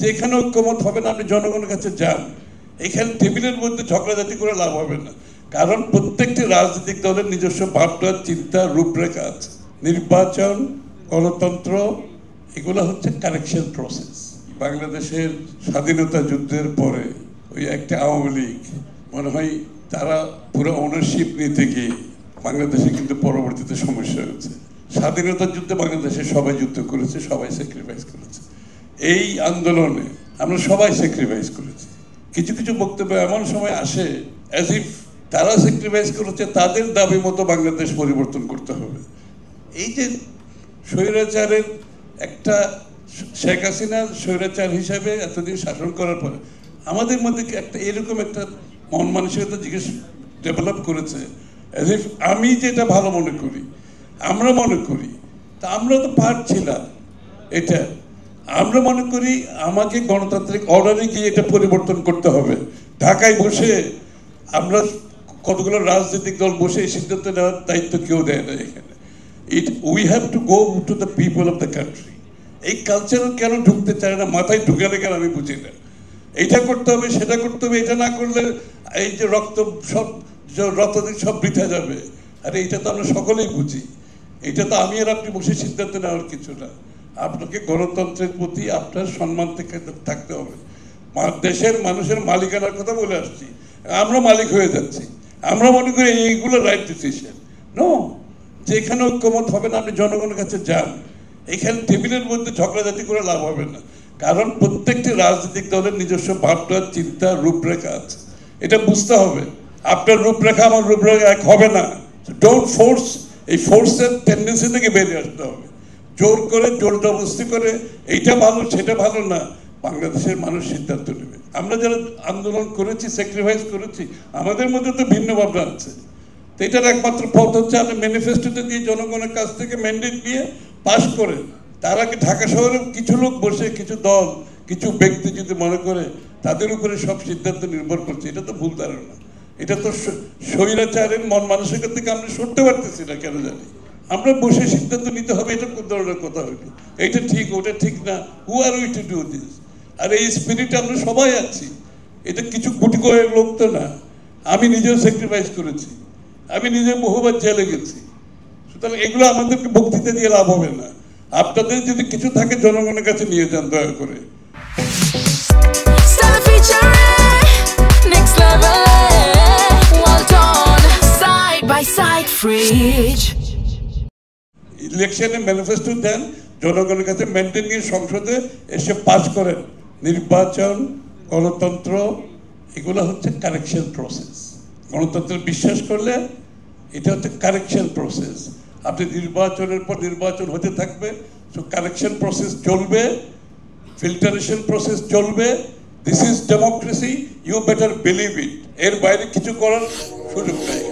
যেখানে ঐক্যমত হবে না আপনি জনগণের কাছে যান। এখানে টেবিলের মধ্যে ঝগড়াঝাটি করে লাভ হবে না, কারণ প্রত্যেকটি রাজনৈতিক দলের নিজস্ব ভাবনা, চিন্তা, রূপরেখা আছে। নির্বাচন, গণতন্ত্র এগুলো হচ্ছে কারেকশন প্রসেস। বাংলাদেশের স্বাধীনতা যুদ্ধের পরে ওই একটা আওয়ামী লীগ মনে হয় তারা পুরো ওনারশিপ নিতে গিয়ে বাংলাদেশে কিন্তু পরবর্তীতে সমস্যা হয়েছে। স্বাধীনতার যুদ্ধে বাংলাদেশে সবাই যুদ্ধ করেছে, সবাই স্যাক্রিফাইস করেছে। এই আন্দোলনে আমরা সবাই স্যাক্রিফাইস করেছি। কিছু কিছু বক্তব্য এমন সময় আসে অ্যাজ ইফ তারা স্যাক্রিফাইস করেছে, তাদের দাবি মতো বাংলাদেশ পরিবর্তন করতে হবে। এই যে স্বৈরাচারের একটা শেখ হাসিনা স্বৈরাচার হিসাবে এতদিন শাসন করার পরে আমাদের মধ্যে একটা এরকম একটা মন মানসিকতা জিজ্ঞেস ডেভেলপ করেছে অ্যাজ ইফ আমি যেটা ভালো মনে করি, আমরা মনে করি, তা আমরা তো পারছিলাম এটা। আমরা মনে করি আমাকে গণতান্ত্রিক অর্ডারে গিয়ে এটা পরিবর্তন করতে হবে। ঢাকায় বসে আমরা কতগুলো রাজনৈতিক দল বসে এই সিদ্ধান্ত নেওয়ার দায়িত্ব কেউ দেয় না এখানে। We have to go to the people of the country. এই কালচার কেন ঢুকতে চায় না, মাথায় ঢুকে না কেন আমি বুঝি না। এইটা করতে হবে, সেটা করতে হবে, এটা না করলে এই যে রক্তদিন সব বৃথা যাবে। আরে এইটা তো আমরা সকলেই বুঝি। এটা তো আমি আর আপনি বসে সিদ্ধান্ত নেওয়ার কিছু না। আপনাকে গণতন্ত্রের প্রতি আপনার সম্মান থাকতে হবে। দেশের মানুষের মালিকানার কথা বলে আসছি, আমরা মালিক হয়ে যাচ্ছি। আমরা মনে করি এইগুলো রাইট ডিসিশন। নো, যেখানে ঐক্যমত হবে না আপনি জনগণের কাছে যান। এখানে টেবিলের মধ্যে ঝগড়াঝাটি করে লাভ হবে না, কারণ প্রত্যেকটি রাজনৈতিক দলের নিজস্ব ভাবনা, চিন্তা, রূপরেখা আছে। এটা বুঝতে হবে। আপনার রূপরেখা আমার রূপরেখা এক হবে না। Don't force. এই ফোর্সের টেন্ডেন্সি থেকে বেরিয়ে আসতে হবে। জোর করে, জোর জবরদস্তি করে এইটা ভালো সেটা ভালো না, বাংলাদেশের মানুষ সিদ্ধান্ত নেবে। আমরা যারা আন্দোলন করেছি, স্যাক্রিফাইস করেছি, আমাদের মধ্যে তো ভিন্ন ভাবনা আছে। তো এটার একমাত্র পথ হচ্ছে আপনি ম্যানিফেস্টোতে দিয়ে জনগণের কাছ থেকে ম্যান্ডেট নিয়ে পাস করেন। তার আগে ঢাকা শহরে কিছু লোক বসে, কিছু দল, কিছু ব্যক্তি যদি মনে করে তাদের উপরে সব সিদ্ধান্ত নির্ভর করছে, এটা তো ভুল ধারণা। এটা তো স্বৈরাচারের মন মানসিকতা থেকে আমরা সরতে পারতেছি না কেন জানি। আমরা বসে সিদ্ধান্ত নিতে হবে, এটা কোন ধরনের কথা হইল, এইটা ঠিক ওটা ঠিক না, হু আর উই টু ডু দিস। আর এই স্পিরিটে আমরা সবাই আছি। এটা কিছু কোটি করে লোক তো না। আমি নিজেও স্যাক্রিফাইস করেছি, আমি নিজে বহুবার জেলে গেছি। সুতরাং এগুলো আমাদেরকে বক্তৃতা দিয়ে লাভ হবে না। আপনাদের যদি কিছু থাকে জনগণের কাছে নিয়ে যান দয়া করে। ইলেকশনে ম্যানিফেস্টো দেন, জনগণের কাছে মেনটেন নিয়ে সংসদে এসে পাস করেন। নির্বাচন, গণতন্ত্র এগুলো হচ্ছে কারেকশন প্রসেস। গণতন্ত্রে বিশ্বাস করলে এটা হচ্ছে কারেকশন প্রসেস। আপনি নির্বাচনের পর নির্বাচন হতে থাকবে, সো কারেকশন প্রসেস চলবে, ফিল্টারেশন প্রসেস চলবে। This is democracy, you better believe it. এর বাইরে কিছু করার সুযোগ নেই।